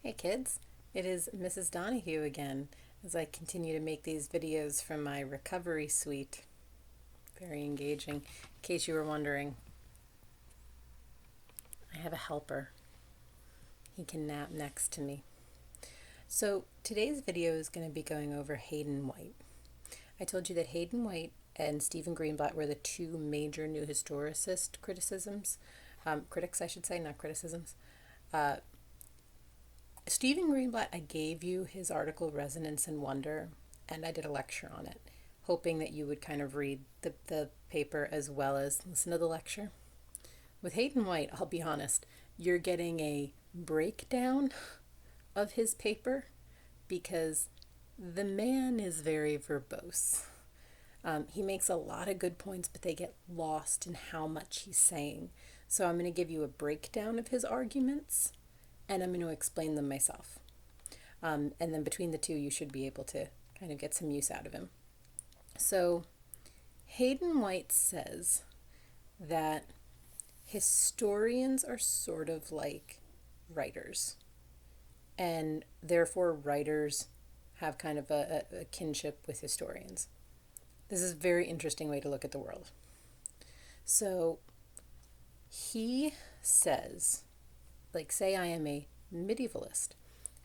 Hey kids, it is Mrs. Donahue again as I continue to make these videos from my recovery suite. Very engaging. In case you were wondering, I have a helper. He can nap next to me. So today's video is going to be going over Hayden White. I told you that Hayden White and Stephen Greenblatt were the two major new historicist critics, I should say, not criticisms. Stephen Greenblatt, I gave you his article Resonance and Wonder, and I did a lecture on it, hoping that you would kind of read the paper as well as listen to the lecture. With Hayden White, I'll be honest, you're getting a breakdown of his paper because the man is very verbose. He makes a lot of good points, but they get lost in how much he's saying. So I'm going to give you a breakdown of his arguments and I'm going to explain them myself. And then between the two, you should be able to kind of get some use out of him. So Hayden White says that historians are sort of like writers, and therefore writers have kind of a kinship with historians. This is a very interesting way to look at the world. So he says, like, say I am a medievalist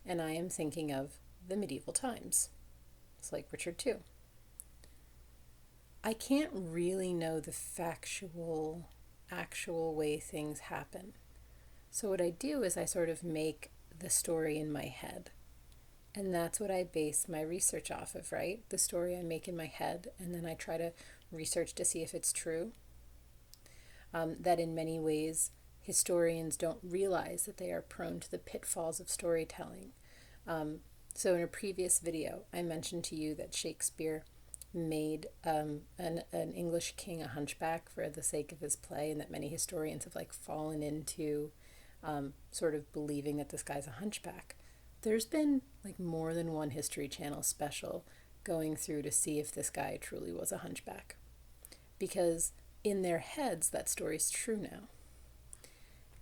and I am thinking of the medieval times. It's like Richard II. I can't really know the actual way things happen. So what I do is I sort of make the story in my head. And that's what I base my research off of, right? The story I make in my head, and then I try to research to see if it's true. That in many ways, historians don't realize that they are prone to the pitfalls of storytelling. So in a previous video, I mentioned to you that Shakespeare made an English king a hunchback for the sake of his play, and that many historians have fallen into sort of believing that this guy's a hunchback. There's been more than one History Channel special going through to see if this guy truly was a hunchback, because in their heads that story's true now.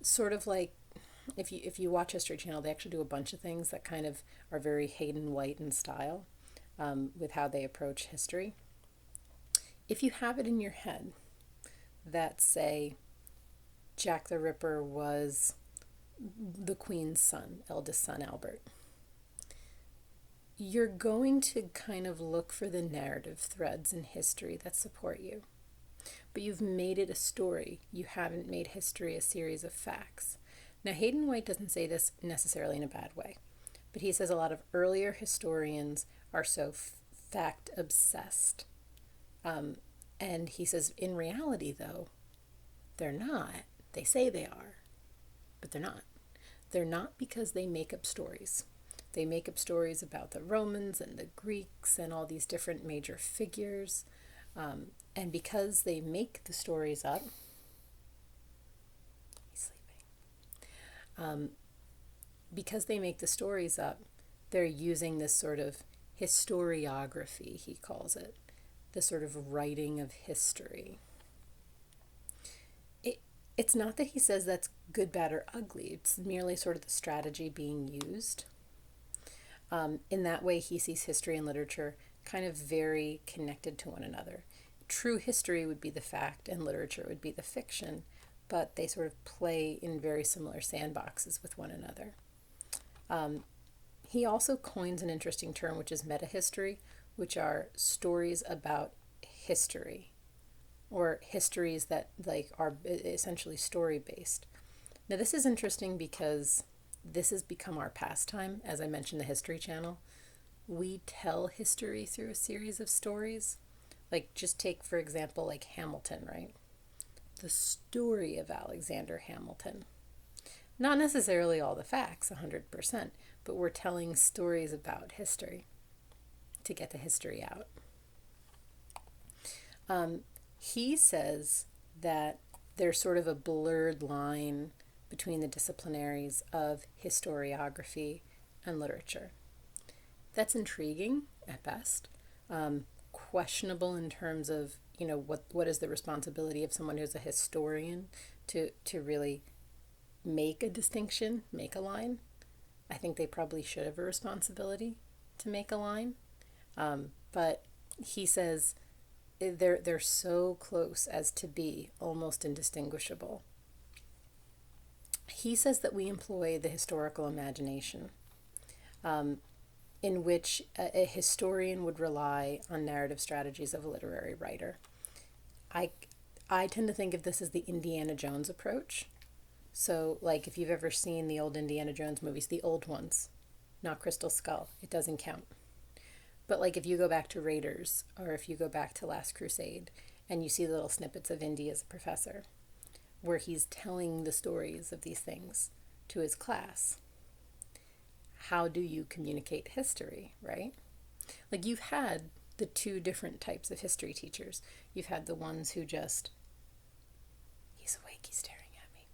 Sort of like if you watch History Channel, they actually do a bunch of things that kind of are very Hayden White in style, with how they approach history. If you have it in your head that, say, Jack the Ripper was the Queen's son, eldest son Albert, you're going to kind of look for the narrative threads in history that support you. But you've made it a story. You haven't made history a series of facts. Now, Hayden White doesn't say this necessarily in a bad way, but he says a lot of earlier historians are so fact obsessed. And he says, in reality, though, they're not. They say they are, but they're not. They're not, because they make up stories. They make up stories about the Romans and the Greeks and all these different major figures. And because they make the stories up, he's sleeping. Because they make the stories up, they're using this sort of historiography, he calls it, the sort of writing of history. It's not that he says that's good, bad, or ugly. It's merely sort of the strategy being used. In that way, he sees history and literature kind of very connected to one another. True history would be the fact and literature would be the fiction, but they sort of play in very similar sandboxes with one another. He also coins an interesting term, which is metahistory, which are stories about history, or histories that are essentially story based. Now this is interesting because this has become our pastime. As I mentioned, the History Channel, we tell history through a series of stories. Just take, for example, Hamilton, right? The story of Alexander Hamilton. Not necessarily all the facts, 100%, but we're telling stories about history to get the history out. He says that there's sort of a blurred line between the disciplinaries of historiography and literature. That's intriguing at best. Questionable in terms of, what is the responsibility of someone who's a historian to really make a distinction, make a line. I think they probably should have a responsibility to make a line. But he says they're so close as to be almost indistinguishable. He says that we employ the historical imagination, in which a historian would rely on narrative strategies of a literary writer. I, I tend to think of this as the Indiana Jones approach. So, like, if you've ever seen the old Indiana Jones movies, the old ones, not Crystal Skull, it doesn't count. But, like, if you go back to Raiders or if you go back to Last Crusade and you see little snippets of Indy as a professor, where he's telling the stories of these things to his class, how do you communicate history, right? Like, you've had the two different types of history teachers. You've had the ones who just, he's awake, he's staring at me.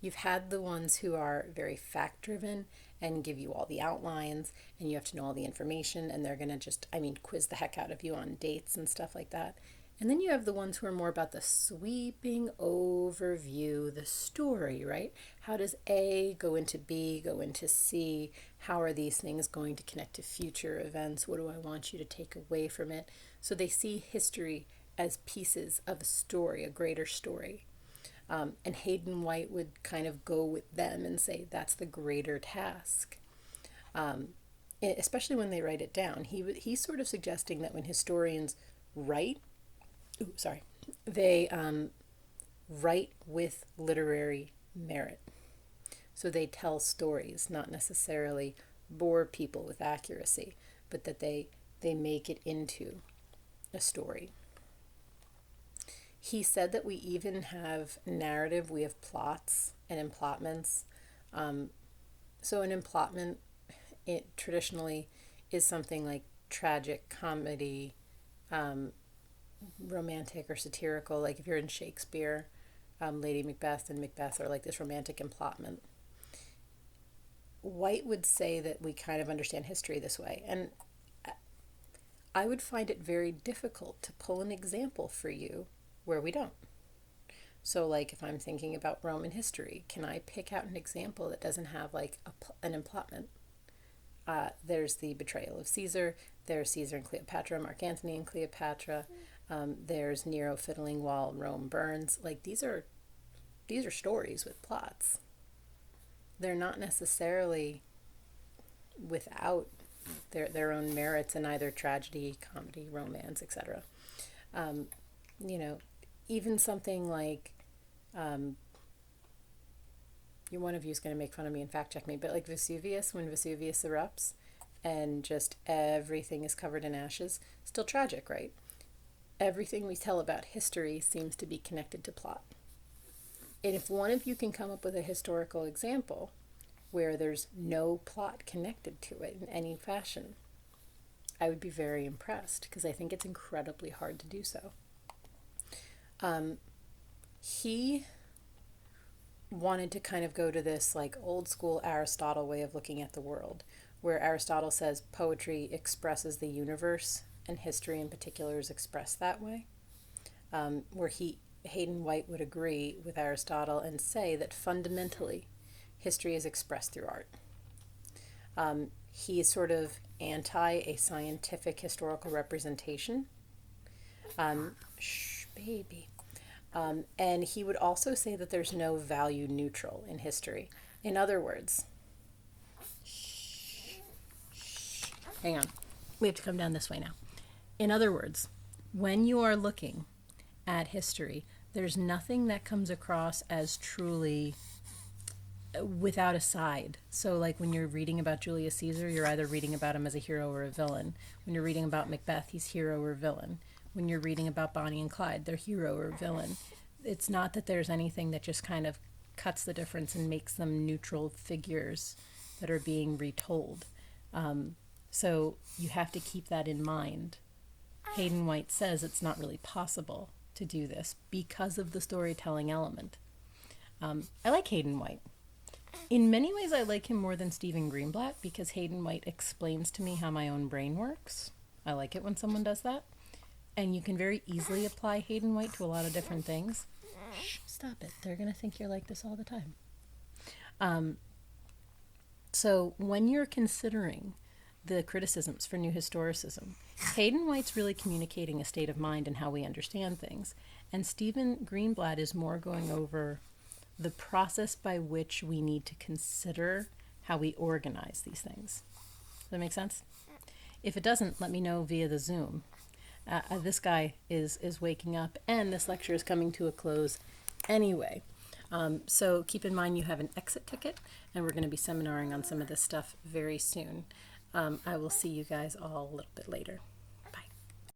You've had the ones who are very fact driven and give you all the outlines, and you have to know all the information, and they're going to just, quiz the heck out of you on dates and stuff like that. And then you have the ones who are more about the sweeping overview, the story, right? How does A go into B, go into C? How are these things going to connect to future events? What do I want you to take away from it? So they see history as pieces of a story, a greater story. And Hayden White would kind of go with them and say that's the greater task. Especially when they write it down. He's sort of suggesting that when historians write, they write with literary merit. So they tell stories, not necessarily bore people with accuracy, but that they make it into a story. He said that we even have narrative, we have plots and emplotments. So an emplotment, it traditionally is something like tragic, comedy, romantic or satirical. Like if you're in Shakespeare, Lady Macbeth and Macbeth are like this romantic emplotment. White would say that we kind of understand history this way, and I would find it very difficult to pull an example for you where we don't. So like if I'm thinking about Roman history, can I pick out an example that doesn't have like an emplotment? There's the betrayal of Caesar, there's Caesar and Cleopatra, Mark Antony and Cleopatra, there's Nero fiddling while Rome burns. Like these are stories with plots. They're not necessarily without their own merits in either tragedy, comedy, romance, etc. Even something like, one of you is going to make fun of me and fact check me, but like Vesuvius, when Vesuvius erupts and just everything is covered in ashes, still tragic, right? Everything we tell about history seems to be connected to plot. And if one of you can come up with a historical example where there's no plot connected to it in any fashion, I would be very impressed, because I think it's incredibly hard to do so. He wanted to kind of go to this like old school Aristotle way of looking at the world, where Aristotle says poetry expresses the universe and history in particular is expressed that way, where Hayden White would agree with Aristotle and say that fundamentally history is expressed through art. He is sort of anti a scientific historical representation. Baby. And he would also say that there's no value neutral in history. In other words, hang on, we have to come down this way now. In other words, when you are looking at history, there's nothing that comes across as truly without a side. So like when you're reading about Julius Caesar, you're either reading about him as a hero or a villain. When you're reading about Macbeth, he's hero or villain. When you're reading about Bonnie and Clyde, they're hero or villain. It's not that there's anything that just kind of cuts the difference and makes them neutral figures that are being retold. So you have to keep that in mind. Hayden White says it's not really possible to do this because of the storytelling element. I like Hayden White. In many ways, I like him more than Stephen Greenblatt because Hayden White explains to me how my own brain works. I like it when someone does that. And you can very easily apply Hayden White to a lot of different things. Shh, stop it. They're going to think you're like this all the time. So when you're considering the criticisms for New Historicism, Hayden White's really communicating a state of mind and how we understand things. And Stephen Greenblatt is more going over the process by which we need to consider how we organize these things. Does that make sense? If it doesn't, let me know via the Zoom. This guy is waking up, and this lecture is coming to a close anyway. So keep in mind you have an exit ticket, and we're going to be seminaring on some of this stuff very soon. I will see you guys all a little bit later.